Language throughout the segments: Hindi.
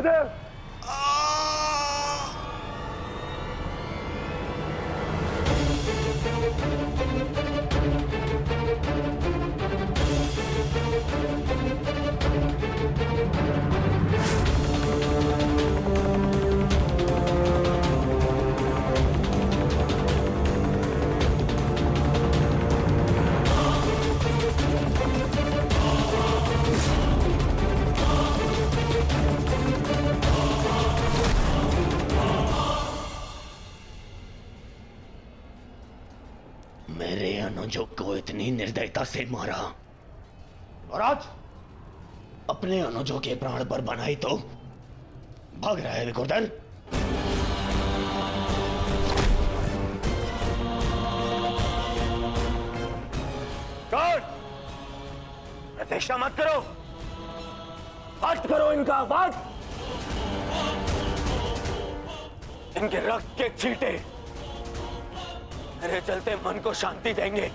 सहदेव। मेरे अनुजों को इतनी निर्दयता से मारा और आज अपने अनुजों के प्राण पर बनाई तो भाग रहा है विकुर्दन। कौन? प्रतीक्षा मत करो, वध करो इनका, वध। इनके रक्त के छींटे मेरे चलते मन को शांति देंगे।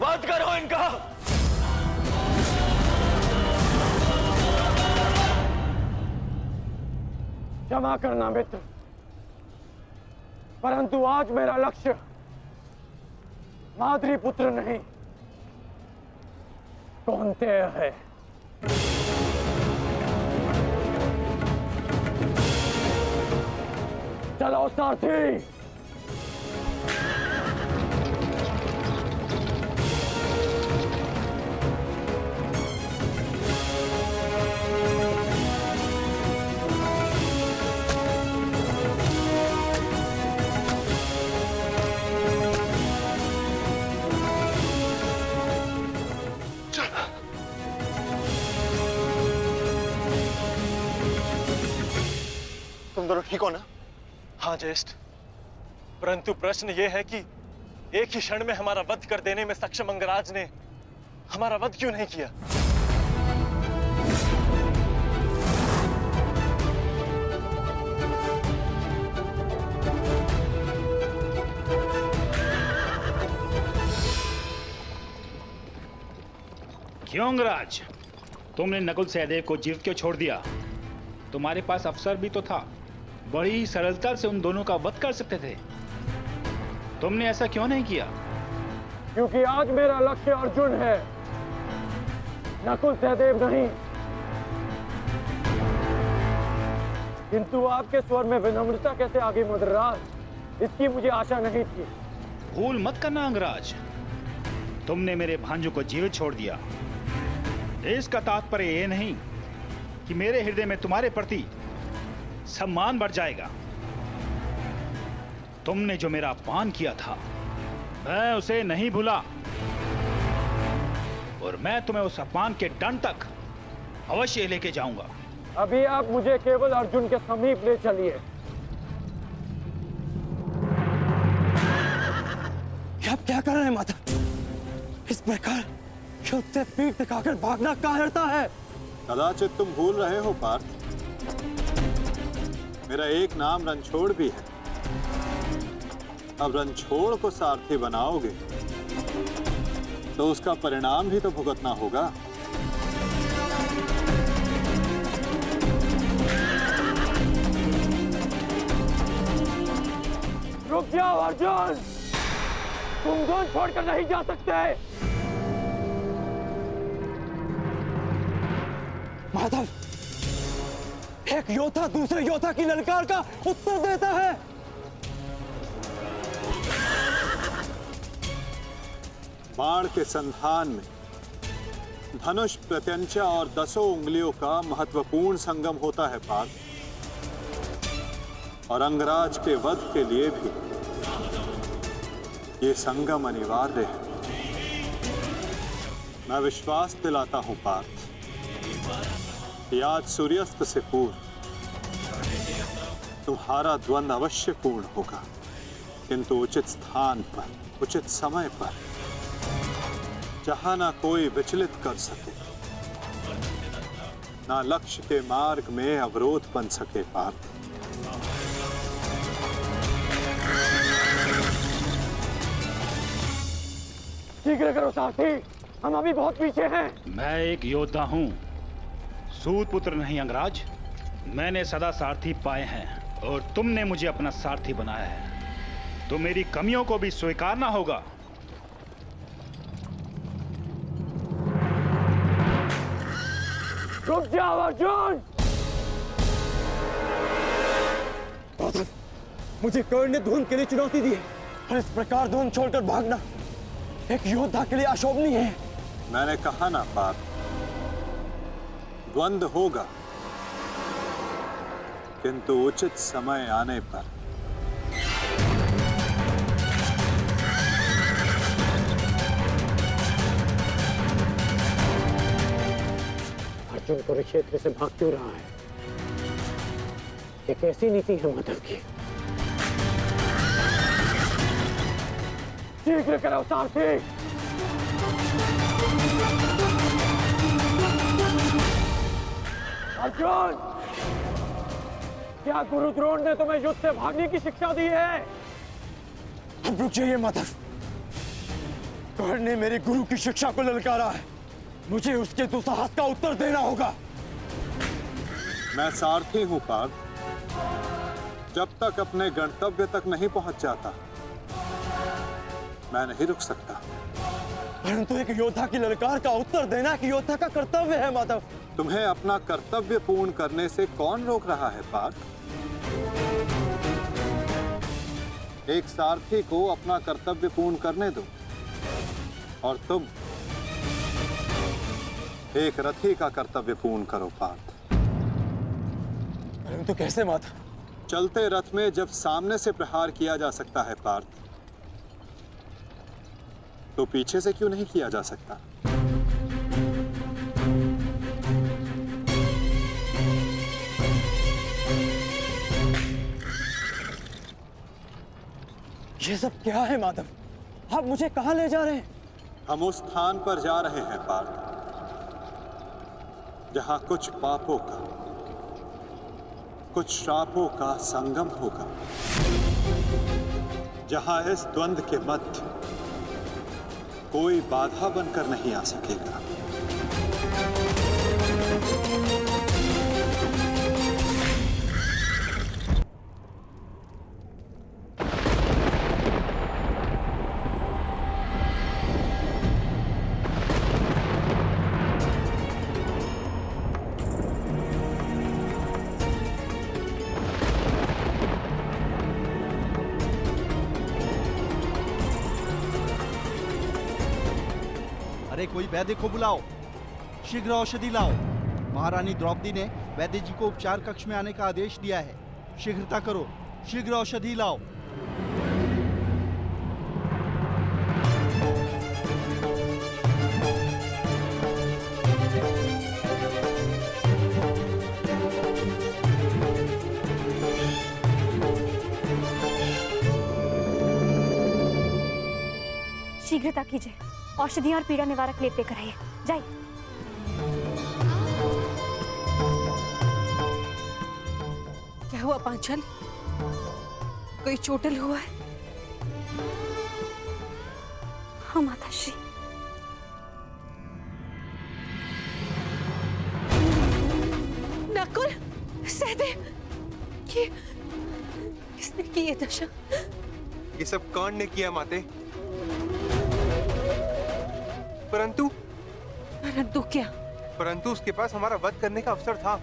वध करो इनका। क्षमा करना मित्र, परंतु आज मेरा लक्ष्य माद्री पुत्र नहीं कौन्तेय है। चलो सारथी। तुम दोनों ठीक हो ना? हाँ ज्येष्ठ, परंतु प्रश्न यह है कि एक ही क्षण में हमारा वध कर देने में सक्षम अंगराज ने हमारा वध क्यों नहीं किया? क्यों अंगराज, तुमने नकुल सहदेव को जीवित क्यों छोड़ दिया? तुम्हारे पास अवसर भी तो था, बड़ी ही सरलता से उन दोनों का वध कर सकते थे। तुमने ऐसा क्यों नहीं किया? क्योंकि आज मेरा लक्ष्य अर्जुन है, नकुल सहदेव नहीं। किंतु आपके स्वर में विनम्रता कैसे आ गई मद्रराज, इसकी मुझे आशा नहीं थी। भूल मत करना अंगराज, तुमने मेरे भांजों को जीवित छोड़ दिया। इसका तात्पर्य यह नहीं कि मेरे हृदय में तुम्हारे प्रति सम्मान बढ़ जाएगा। तुमने जो मेरा अपमान किया था, मैं उसे नहीं भूला, और मैं तुम्हें उस अपमान के दंड तक अवश्य लेके जाऊंगा। अभी आप मुझे केवल अर्जुन के समीप ले चलिए। आप क्या कर रहे हैं माता? इस प्रकार युद्ध से पीठ दिखाकर भागना कायरता है। कदाचित तुम भूल रहे हो पार्थ, मेरा एक नाम रणछोड़ भी है। अब रणछोड़ को सारथी बनाओगे तो उसका परिणाम भी तो भुगतना होगा। रुक जाओ अर्जुन, तुम दोनों छोड़कर नहीं जा सकते। माधव, एक योद्धा दूसरे योद्धा की ललकार का उत्तर देता है। बाण के संधान में धनुष, प्रत्यंचा और 10 उंगलियों का महत्वपूर्ण संगम होता है पार्थ, और अंगराज के वध के लिए भी ये संगम अनिवार्य है। मैं विश्वास दिलाता हूं पार्थ, आज सूर्यास्त से पूर्व तुम्हारा द्वंद्व अवश्य पूर्ण होगा, किंतु उचित स्थान पर, उचित समय पर, जहां ना कोई विचलित कर सके, ना लक्ष्य के मार्ग में अवरोध बन सके पार्थ। शीघ्र करो साथी, हम अभी बहुत पीछे हैं। मैं एक योद्धा हूं, सूत पुत्र नहीं अंगराज, मैंने सदा सारथी पाए हैं और तुमने मुझे अपना सारथी बनाया है, तो मेरी कमियों को भी स्वीकारना होगा। रुक जाओ अर्जुन! मुझे कर्ण ने धुन के लिए चुनौती दी है और इस प्रकार धुन छोड़कर भागना एक योद्धा के लिए अशोभनीय है। मैंने कहा ना पार्थ, द्वंद्व होगा, किंतु उचित समय आने पर। अर्जुन कुरुक्षेत्र से भाग क्यों रहा है? ये कैसी नीति है माधव की? शीघ्र करो सारथी! अर्जुन, क्या गुरु द्रोण ने तुम्हें युद्ध से भागने की शिक्षा दी है? अब रुक जाइए माधव। कर्ण ने मेरे गुरु की शिक्षा को ललकारा है, मुझे उसके दुस्साहस का उत्तर देना होगा। मैं सारथी हूं पार्थ, जब तक अपने गंतव्य तक नहीं पहुंच जाता मैं नहीं रुक सकता। परंतु एक योद्धा की ललकार का उत्तर देना एक योद्धा का कर्तव्य है माधव। तुम्हें अपना कर्तव्य पूर्ण करने से कौन रोक रहा है पार्थ? एक सारथी को अपना कर्तव्य पूर्ण करने दो और तुम एक रथी का कर्तव्य पूर्ण करो पार्थ। परंतु कैसे माधव? चलते रथ में जब सामने से प्रहार किया जा सकता है पार्थ, तो पीछे से क्यों नहीं किया जा सकता? ये सब क्या है माधव? आप मुझे कहां ले जा रहे हैं? हम उस स्थान पर जा रहे हैं पार्थ, जहां कुछ पापों का, कुछ श्रापों का संगम होगा, जहां इस द्वंद्व के मध्य कोई बाधा बनकर नहीं आ सकेगा। अरे कोई वैद्य को बुलाओ, शीघ्र औषधि लाओ। महारानी द्रौपदी ने वैद्य जी को उपचार कक्ष में आने का आदेश दिया है। शीघ्रता करो, शीघ्र औषधि लाओ। शीघ्रता कीजिए, औषधि और पीड़ा निवारक लेप लेकर आइए। जाइए। क्या हुआ पांचाल? कोई चोटिल हुआ है? हाँ माताश्री। नकुल, सहदेव, ये किसने की ये दशा? ये सब कर्ण ने किया माते। परंतु क्या? परंतु उसके पास हमारा वध करने का अवसर था,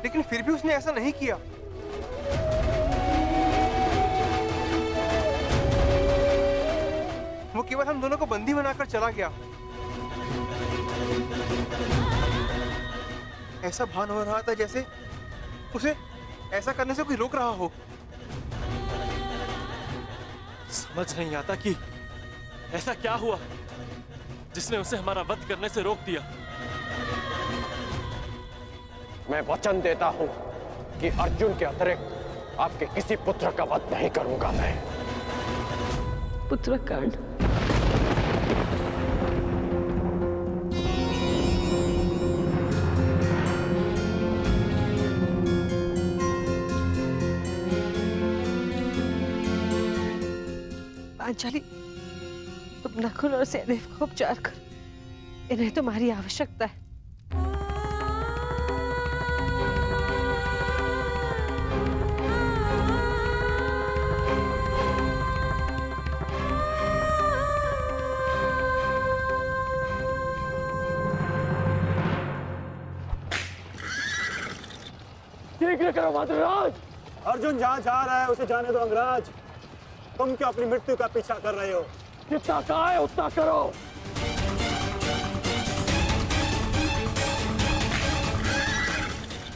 लेकिन फिर भी उसने ऐसा नहीं किया। वो केवल हम दोनों को बंदी बनाकर चला गया। ऐसा भान हो रहा था जैसे उसे ऐसा करने से कोई रोक रहा हो। समझ नहीं आता कि ऐसा क्या हुआ जिसने उसे हमारा वध करने से रोक दिया। मैं वचन देता हूं कि अर्जुन के अतिरिक्त आपके किसी पुत्र का वध नहीं करूंगा मैं। पुत्र कर्ण, पांचाली, तुम नकुल और सहदेव को उपचार कर, इन्हें तुम्हारी आवश्यकता है। शीघ्र करो मद्राज। अर्जुन जहाँ जा रहा है उसे जाने दो अंगराज। तुम क्यों अपनी मृत्यु का पीछा कर रहे हो? जितना कहा है उतना करो।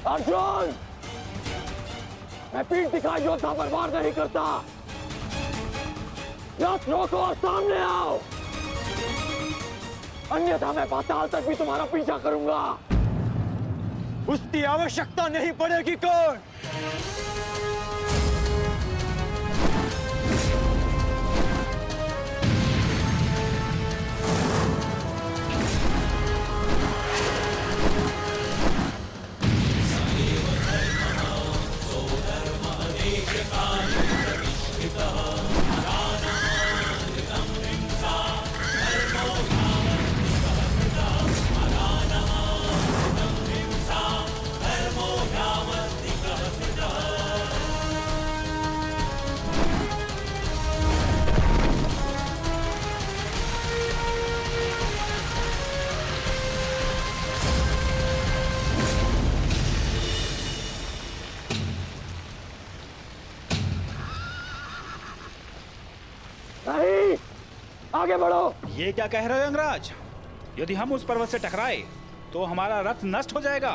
अर्जुन, मैं पीठ दिखा योद्धा पर वार नहीं करता। रथ रोको और सामने आओ, अन्यथा मैं पाताल तक भी तुम्हारा पीछा करूंगा। उसकी आवश्यकता नहीं पड़ेगी कौन? नहीं, आगे बढ़ो। ये क्या कह रहे हो अंगराज? यदि हम उस पर्वत से टकराए तो हमारा रथ नष्ट हो जाएगा।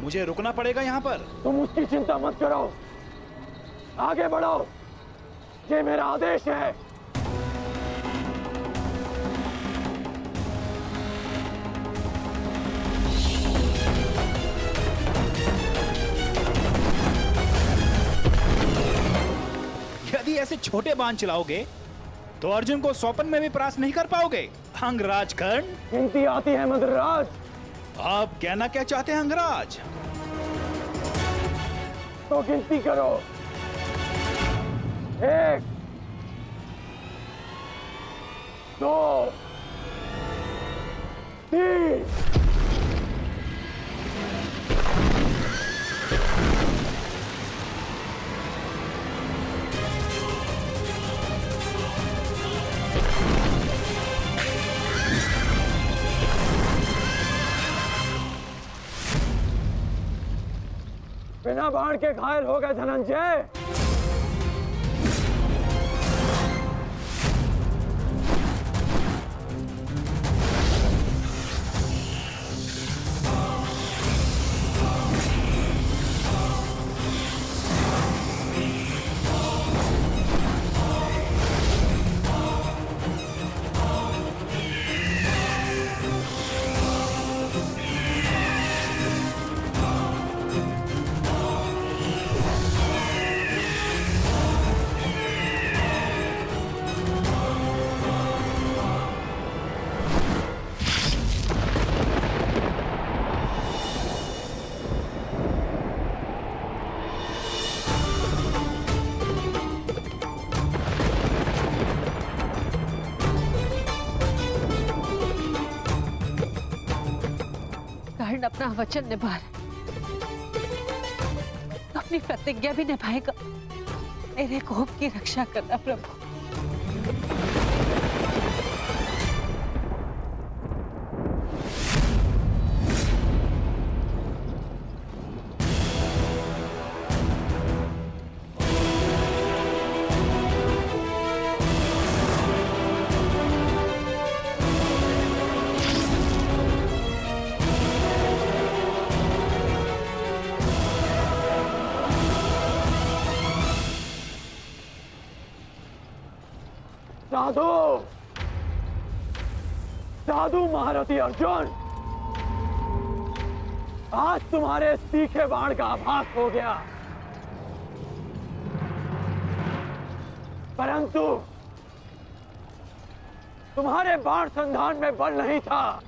मुझे रुकना पड़ेगा यहाँ पर। तुम उसकी चिंता मत करो, आगे बढ़ो, ये मेरा आदेश है। यदि ऐसे छोटे बाण चलाओगे तो अर्जुन को स्वपन में भी परास्त नहीं कर पाओगे। अंगराज कर्ण, गिनती आती है मद्राज। आप कहना क्या चाहते हैं अंगराज? तो गिनती करो। 1, 2, 3। बिना बाण के घायल हो गए धनंजय। कर्ण अपना वचन निभा रहा, तो अपनी प्रतिज्ञा भी निभाएगा। मेरे कोप की रक्षा करना प्रभु। साधु, साधु महारथी अर्जुन, आज तुम्हारे तीखे बाण का आभास हो गया, परंतु तुम्हारे बाण संधान में बल नहीं था।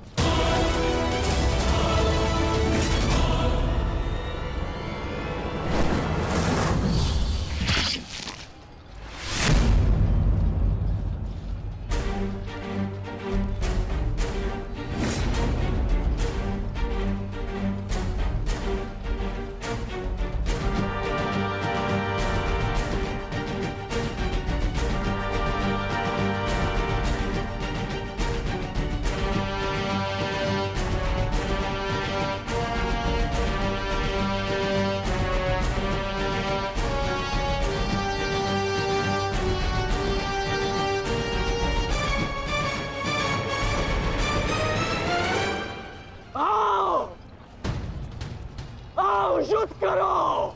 करो।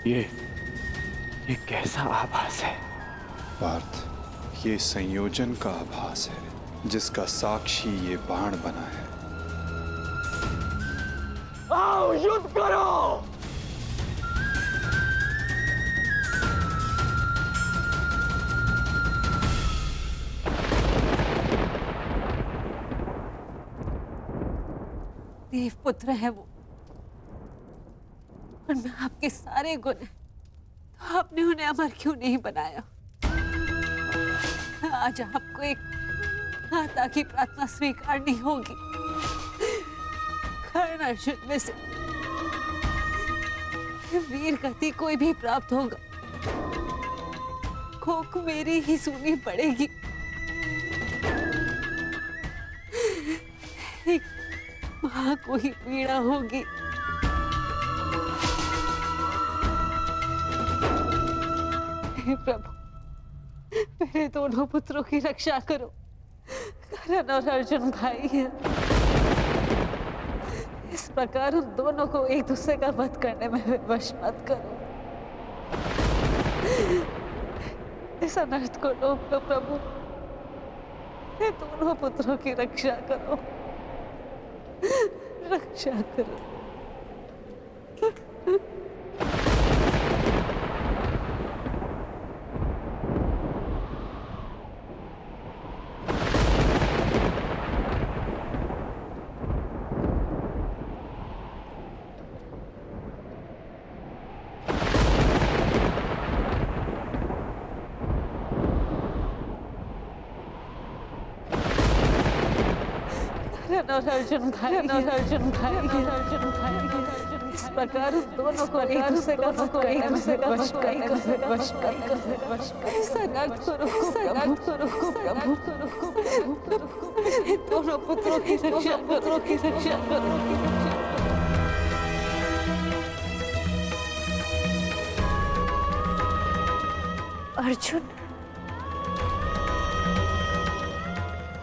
ये कैसा आभास है? पार्थ, ये संयोजन का आभास है जिसका साक्षी ये बाण बना है। आओ युद्ध करो। देवपुत्र है वो, और मैं आपके सारे गुण हैं, तो आपने उन्हें अमर क्यों नहीं बनाया? आज आपको एक माता की प्रार्थना स्वीकारनी होगी। कर्ण अर्जुन में से वीर गति कोई भी प्राप्त होगा, कोक मेरी ही सुनी पड़ेगी। एक मां को ही पीड़ा होगी। हे प्रभु, मेरे दोनों पुत्रों की रक्षा करो। कर्ण और अर्जुन भाई हैं। इस प्रकार उन दोनों को एक दूसरे का वध करने में विवश मत करो। इस अनर्थ को रोक लो प्रभु। मेरे दोनों पुत्रों की रक्षा करो, रक्षा करो। और अर्जुन भाई, इस प्रकार दोनों को एक दूसरे का वध दोनों पुत्रों की रक्षा करो। अर्जुन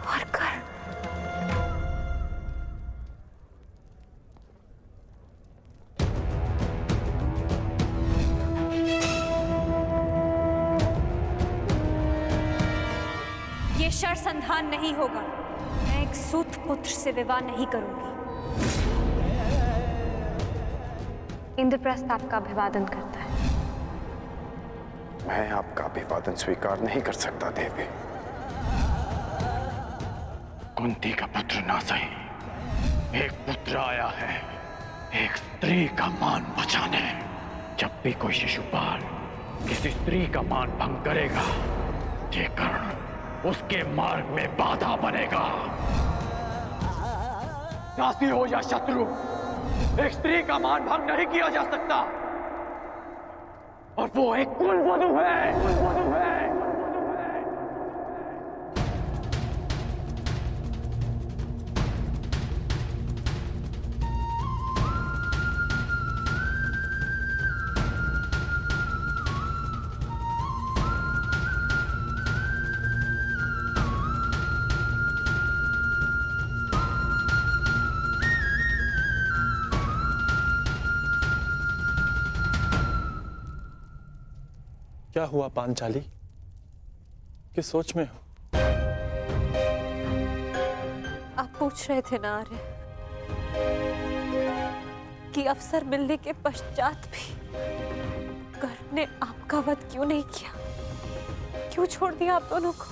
और कर्ण, ये शरसंधान नहीं होगा। मैं एक सूत पुत्र से विवाह नहीं करूंगी। इंद्रप्रस्थ आपका अभिवादन करता है। मैं आपका अभिवादन स्वीकार नहीं कर सकता देवी। कुंती का पुत्र ना सही, एक पुत्र आया है एक स्त्री का मान बचाने। जब भी कोई शिशुपाल किसी स्त्री का मान भंग करेगा, ये कर्ण उसके मार्ग में बाधा बनेगा। दासी हो या शत्रु, एक स्त्री का मान भंग नहीं किया जा सकता, और वो एक कुलवधू है। क्या हुआ पांचाली? किस सोच में हो? आप पूछ रहे थे ना आर्य कि अवसर मिलने के पश्चात भी कर्ण ने आपका वध क्यों नहीं किया, क्यों छोड़ दिया आप दोनों को?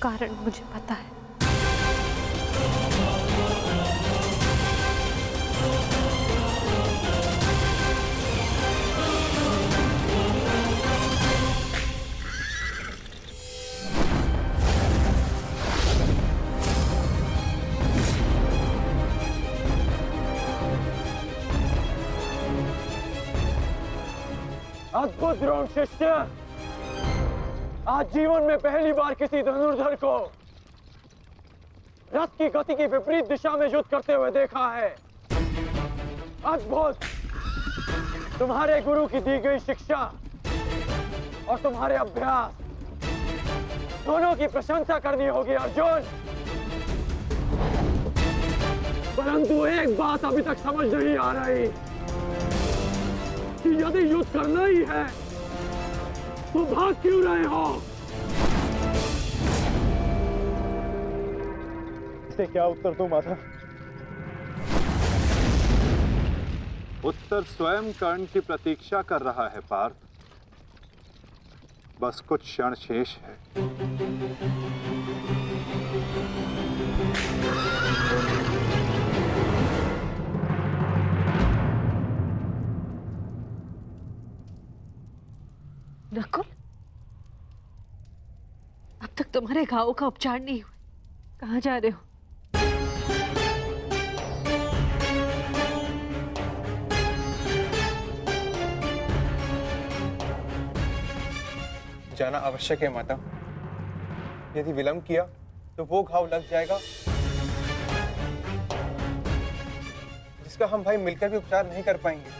कारण मुझे पता है। अद्भुत द्रोण शिष्य, आज जीवन में पहली बार किसी धनुर्धर को रथ की गति की विपरीत दिशा में युद्ध करते हुए देखा है। अद्भुत! तुम्हारे गुरु की दी गई शिक्षा और तुम्हारे अभ्यास दोनों की प्रशंसा करनी होगी अर्जुन। परंतु एक बात अभी तक समझ नहीं आ रही कि यदि युद्ध करना ही है तो भाग क्यों रहे हो? इसे क्या उत्तर दूं माता? उत्तर स्वयं कर्ण की प्रतीक्षा कर रहा है पार्थ। बस कुछ क्षण शेष है। नकुल, अब तक तुम्हारे घावों का उपचार नहीं हुआ। कहाँ जा रहे हो? जाना आवश्यक है माता। यदि विलंब किया तो वो घाव लग जाएगा जिसका हम भाई मिलकर भी उपचार नहीं कर पाएंगे।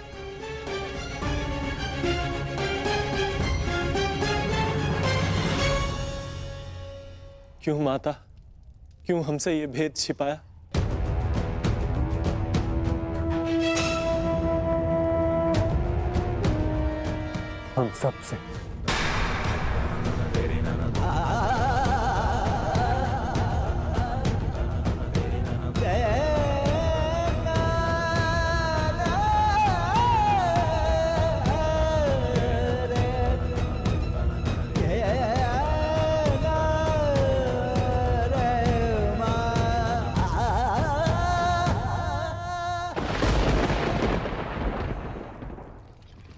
क्यों माता, क्यों हमसे ये भेद छिपाया? हम सबसे।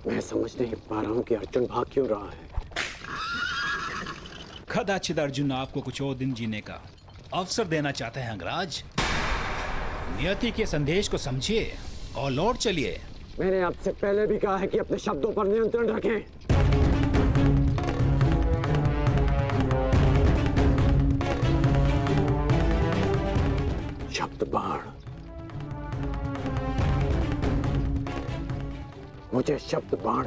मैं समझ नहीं पा रहा हूं कि अर्जुन भाग क्यों रहा है। कदाचित अर्जुन आपको कुछ और दिन जीने का अवसर देना चाहते हैं अंगराज। नियति के संदेश को समझिए और लौट चलिए। मैंने आपसे पहले भी कहा है कि अपने शब्दों पर नियंत्रण रखें। शब्द बाण, मुझे शब्द बाण